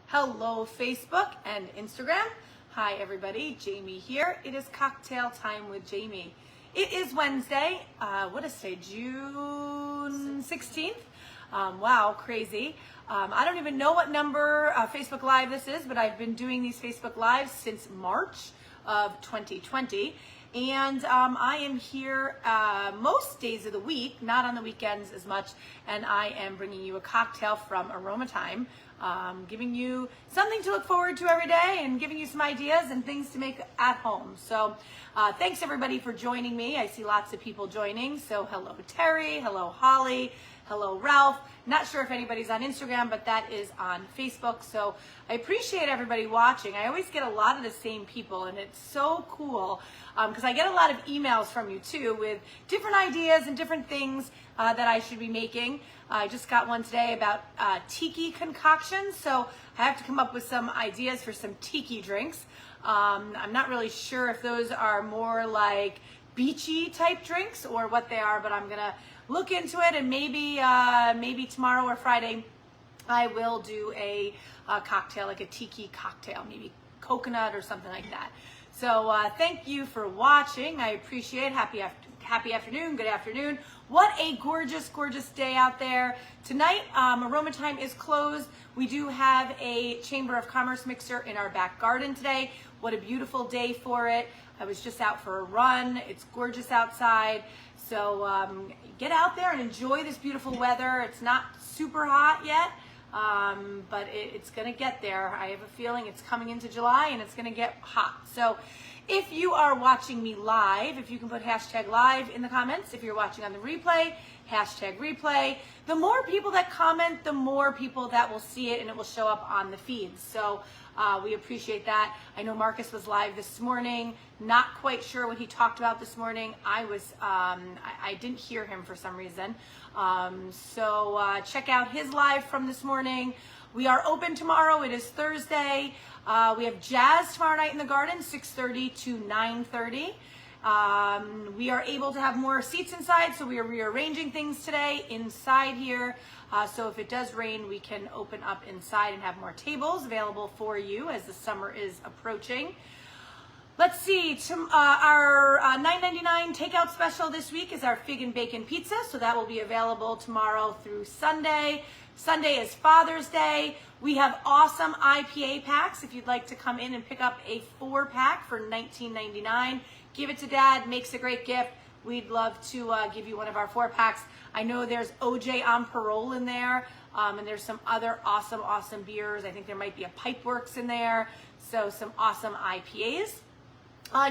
Hello, Facebook and Instagram. Hi, everybody. Jamie here. It is Cocktail Time with Jamie. It is Wednesday. What is today? June 16th. Wow, crazy. I don't even know what number Facebook Live this is, but I've been doing these Facebook Lives since March of 2020. And I am here most days of the week, not on the weekends as much, and I am bringing you a cocktail from Aroma Thyme, giving you something to look forward to every day and giving you some ideas and things to make at home. So thanks everybody for joining me. I see lots of people joining. So hello Terry, hello Holly, hello Ralph. Not sure if anybody's on Instagram, but that is on Facebook. So I appreciate everybody watching. I always get a lot of the same people, and it's so cool because I get a lot of emails from you too with different ideas and different things that I should be making. I just got one today about tiki concoctions, so I have to come up with some ideas for some tiki drinks. I'm not really sure if those are more like beachy type drinks or what they are, but I'm gonna look into it, and maybe tomorrow or Friday I will do a cocktail, like a tiki cocktail, maybe coconut or something like that. So thank you for watching. I appreciate it. Happy afternoon, good afternoon. What a gorgeous, gorgeous day out there. Tonight, Aroma Thyme is closed. We do have a Chamber of Commerce mixer in our back garden today. What a beautiful day for it. I was just out for a run. It's gorgeous outside. So get out there and enjoy this beautiful weather. It's not super hot yet, but it's gonna get there. I have a feeling it's coming into July and it's gonna get hot. So if you are watching me live, if you can put hashtag live in the comments. If you're watching on the replay, hashtag replay. The more people that comment, the more people that will see it and it will show up on the feeds. So we appreciate that. I know Marcus was live this morning. Not quite sure what he talked about this morning. I didn't hear him for some reason. So check out his live from this morning. We are open tomorrow. It is Thursday. We have jazz tomorrow night in the garden, 6:30 to 9:30. We are able to have more seats inside, so we are rearranging things today inside here. So if it does rain, we can open up inside and have more tables available for you as the summer is approaching. Let's see, our $9.99 takeout special this week is our fig and bacon pizza, so that will be available tomorrow through Sunday. Sunday is Father's Day. We have awesome IPA packs if you'd like to come in and pick up a 4-pack for $19.99. Give it to Dad, makes a great gift. We'd love to give you one of our 4-packs. I know there's OJ on parole in there, and there's some other awesome beers. I think there might be a Pipeworks in there, so some awesome IPAs.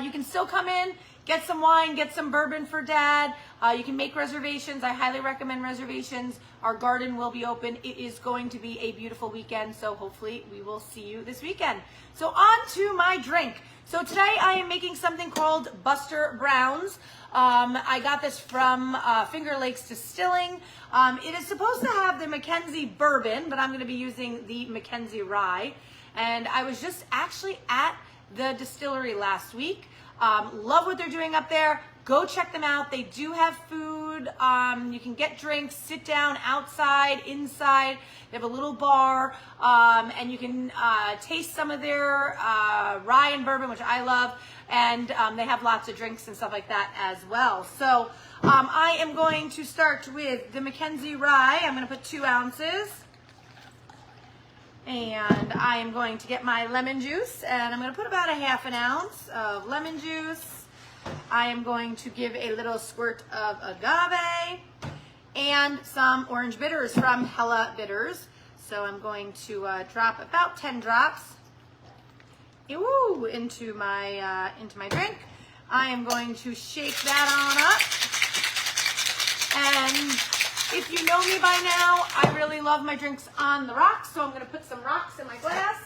You can still come in, get some wine, get some bourbon for Dad. You can make reservations. I highly recommend reservations. Our garden will be open. It is going to be a beautiful weekend, so hopefully we will see you this weekend. So on to my drink. So today I am making something called Buster Browns. I got this from Finger Lakes Distilling. It is supposed to have the Mackenzie bourbon, but I'm going to be using the Mackenzie rye. And I was just actually at the distillery last week. Love what they're doing up there. Go check them out. They do have food. You can get drinks, sit down outside, inside. They have a little bar, and you can taste some of their rye and bourbon, which I love. And they have lots of drinks and stuff like that as well. So I am going to start with the Mackenzie rye. I'm going to put 2 ounces. And I am going to get my lemon juice, and I'm going to put about a ½ ounce of lemon juice. I am going to give a little squirt of agave and some orange bitters from Hella Bitters. So I'm going to drop about 10 drops into my drink. I am going to shake that on up. And if you know me by now, I really love my drinks on the rocks, so I'm going to put some rocks in my glass.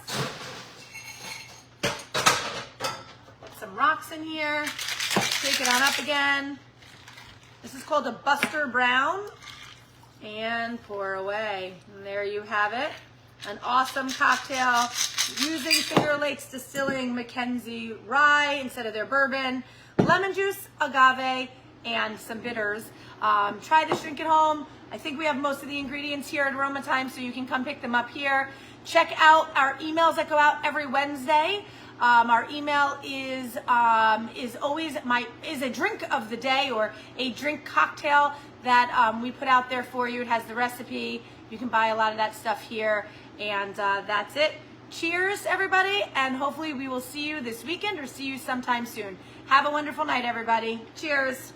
Put some rocks in here. Shake it on up again. This is called a Buster Brown. And pour away. And there you have it. An awesome cocktail using Finger Lakes Distilling Mackenzie rye instead of their bourbon. Lemon juice, agave, and some bitters. Try this drink at home. I think we have most of the ingredients here at Aroma Thyme, so you can come pick them up here. Check out our emails that go out every Wednesday. Our email is always a drink of the day or a drink cocktail that we put out there for you. It has the recipe. You can buy a lot of that stuff here, and that's it. Cheers, everybody, and hopefully we will see you this weekend or see you sometime soon. Have a wonderful night, everybody. Cheers.